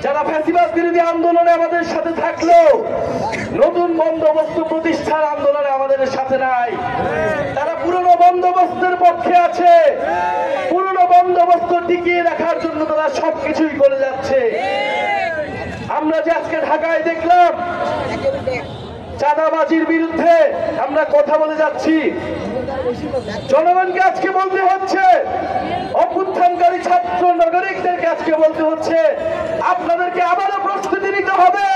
যারা ফ্যাসিবাদ বিরোধী আন্দোলনে আমাদের সাথে থাকলেও নতুন বন্দোবস্ত প্রতিষ্ঠার আন্দোলনে আমাদের সাথে নাই। তারা পুরনো বন্দোবস্তের পক্ষে আছে। পুরনো বন্দোবস্ত টিকিয়ে রাখার জন্য তারা সবকিছুই করে যাচ্ছে। আমরা যে আজকে ঢাকায় দেখলাম চাঁদাবাজির বিরুদ্ধে আমরা কথা বলে যাচ্ছি, জনগণকে আজকে বলতে হচ্ছে, অভ্যুত্থানকারী ছাত্র নাগরিকদেরকে আজকে বলতে হচ্ছে, আপনাদেরকে আবারও প্রস্তুতি নিতে হবে,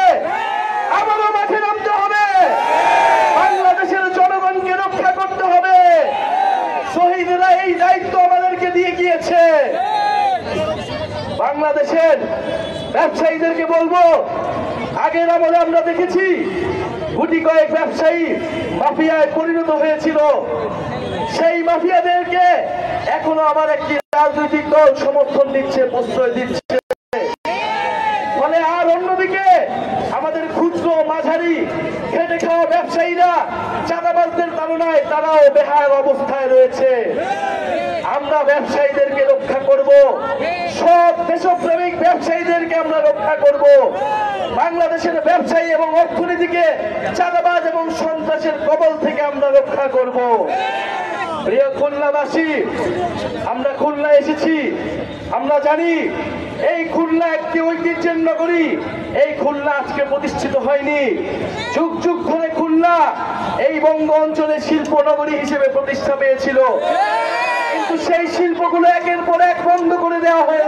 আবারও মাঠে নামতে হবে, বাংলাদেশের জনগণকে রক্ষা করতে হবে। শহীদরা এই দায়িত্ব আমাদেরকে দিয়ে গিয়েছে। বাংলাদেশের ব্যবসায়ীদেরকে বলবো, আগের আমলে আমরা দেখেছি গুটি কয়েক ব্যবসায়ী মাফিয়ায় পরিণত হয়েছিল। সেই মাফিয়াদেরকে এখনো আমার একটি রাজনৈতিক দল সমর্থন দিচ্ছে, প্রশ্রয় দিচ্ছে। ফলে আর অন্যদিকে আমাদের ক্ষুদ্র মাঝারি খেটে খাওয়া ব্যবসায়ীরা চাঁদাবাজদের তাড়নায় তারাও বেহাল অবস্থায় রয়েছে। আমরা ব্যবসায়ীদেরকে রক্ষা করব, সব দেশপ্রেমিক ব্যবসায়ীদেরকে আমরা রক্ষা করব। বাংলাদেশের ব্যবসায়ী এবং অর্থনীতিকে চাঁদাবাজ এবং সন্ত্রাসের কবল থেকে আমরা রক্ষা করব। প্রিয় খুলনাবাসী, আমরা খুলনা এসেছি, আমরা জানি এই খুলনা একটি ঐতিহ্যের নগরী। এই খুলনা আজকে প্রতিষ্ঠিত হয়নি, যুগ যুগ ধরে খুলনা এই বঙ্গ অঞ্চলে শিল্প নগরী হিসেবে প্রতিষ্ঠা পেয়েছিল। কিন্তু সেই শিল্পগুলো একের পর এক বন্ধ করে দেওয়া হয়েছে।